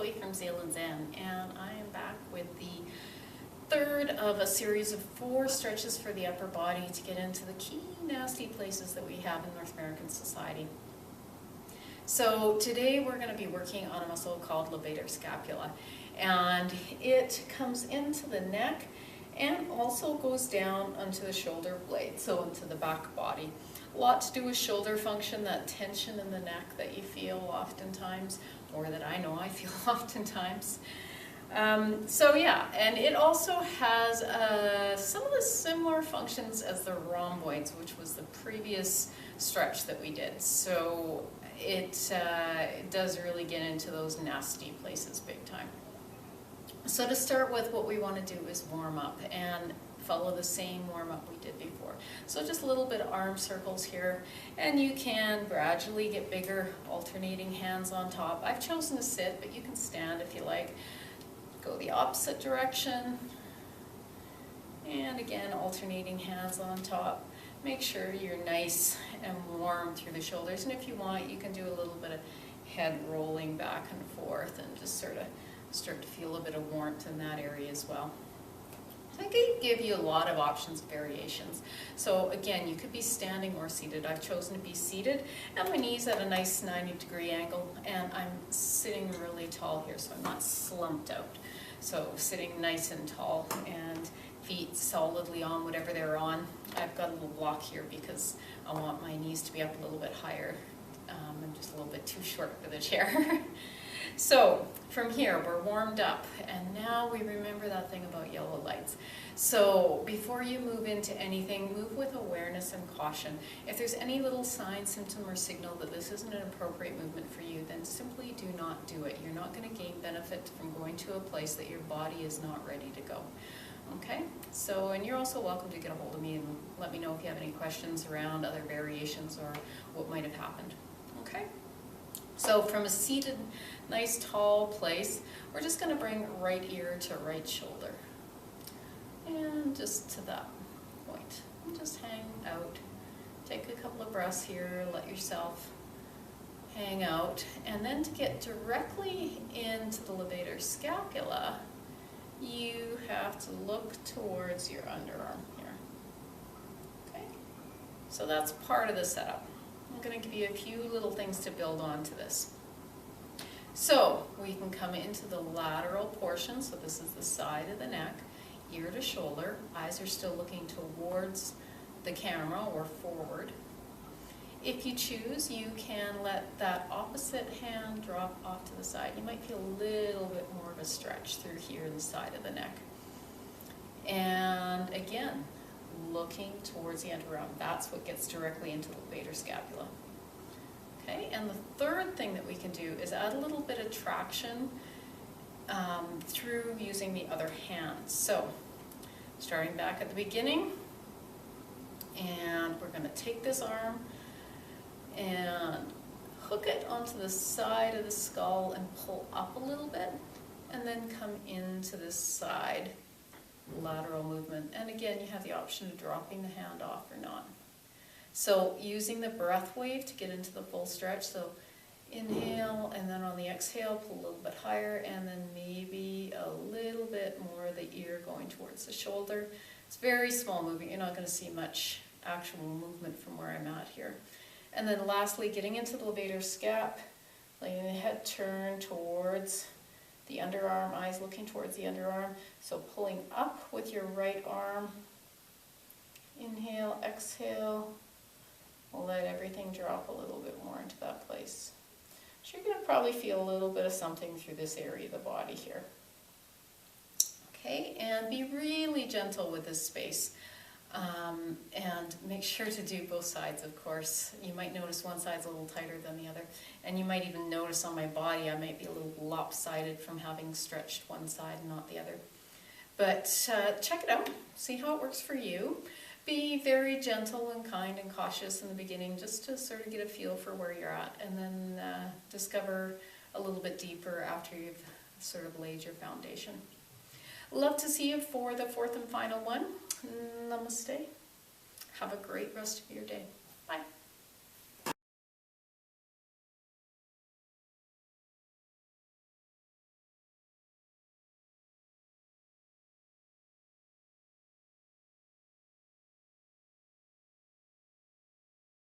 Chloe from Zealand Zen, and I am back with the third of a series of 4 stretches for the upper body to get into the key nasty places that we have in North American society. So today we're going to be working on a muscle called Levator scapula, and it comes into the neck and also goes down onto the shoulder blade, so into the back body. A lot to do with shoulder function, that tension in the neck that you feel oftentimes, or that I know I feel oftentimes. So yeah, and it also has some of the similar functions as the rhomboids, which was the previous stretch that we did. So it does really get into those nasty places big time. So to start with, what we want to do is warm up and follow the same warm-up we did before. So just a little bit of arm circles here, and you can gradually get bigger, alternating hands on top. I've chosen to sit, but you can stand if you like. Go the opposite direction, and again, alternating hands on top. Make sure you're nice and warm through the shoulders, and if you want, you can do a little bit of head rolling back and forth and just sort of start to feel a bit of warmth in that area as well. I can give you a lot of options, variations. So again, you could be standing or seated. I've chosen to be seated, and my knees at a nice 90-degree angle, and I'm sitting really tall here, so I'm not slumped out. So sitting nice and tall, and feet solidly on whatever they're on. I've got a little block here because I want my knees to be up a little bit higher. I'm just a little bit too short for the chair. So from here, we're warmed up, and now we remember that thing about yellow lights. So before you move into anything, move with awareness and caution. If there's any little sign, symptom, or signal that this isn't an appropriate movement for you, then simply do not do it. You're not going to gain benefit from going to a place that your body is not ready to go. Okay? So, and you're also welcome to get a hold of me and let me know if you have any questions around other variations or what might have happened. Okay? So from a seated, nice tall place, we're just going to bring right ear to right shoulder. And just to that point. And just hang out. Take a couple of breaths here, let yourself hang out. And then to get directly into the levator scapula, you have to look towards your underarm here. Okay? So that's part of the setup. I'm going to give you a few little things to build on to this. So we can come into the lateral portion, so this is the side of the neck, ear to shoulder, eyes are still looking towards the camera or forward. If you choose, you can let that opposite hand drop off to the side. You might feel a little bit more of a stretch through here in the side of the neck. And again, looking towards the underarm. That's what gets directly into the levator scapula. Okay, and the third thing that we can do is add a little bit of traction through using the other hand. So, starting back at the beginning, and we're going to take this arm and hook it onto the side of the skull and pull up a little bit, and then come into this side lateral movement. And again, you have the option of dropping the hand off or not. So using the breath wave to get into the full stretch. So inhale, and then on the exhale, pull a little bit higher, and then maybe a little bit more of the ear going towards the shoulder. It's very small movement. You're not going to see much actual movement from where I'm at here. And then lastly, getting into the levator scap, letting the head turn towards the underarm, eyes looking towards the underarm. So pulling up with your right arm. Inhale, exhale. Let everything drop a little bit more into that place. So you're going to probably feel a little bit of something through this area of the body here. Okay, and be really gentle with this space. And make sure to do both sides, of course. You might notice one side's a little tighter than the other. And you might even notice on my body I might be a little lopsided from having stretched one side and not the other. But check it out. See how it works for you. Be very gentle and kind and cautious in the beginning, just to sort of get a feel for where you're at, and then discover a little bit deeper after you've sort of laid your foundation. Love to see you for the 4th and final one. Namaste. Have a great rest of your day.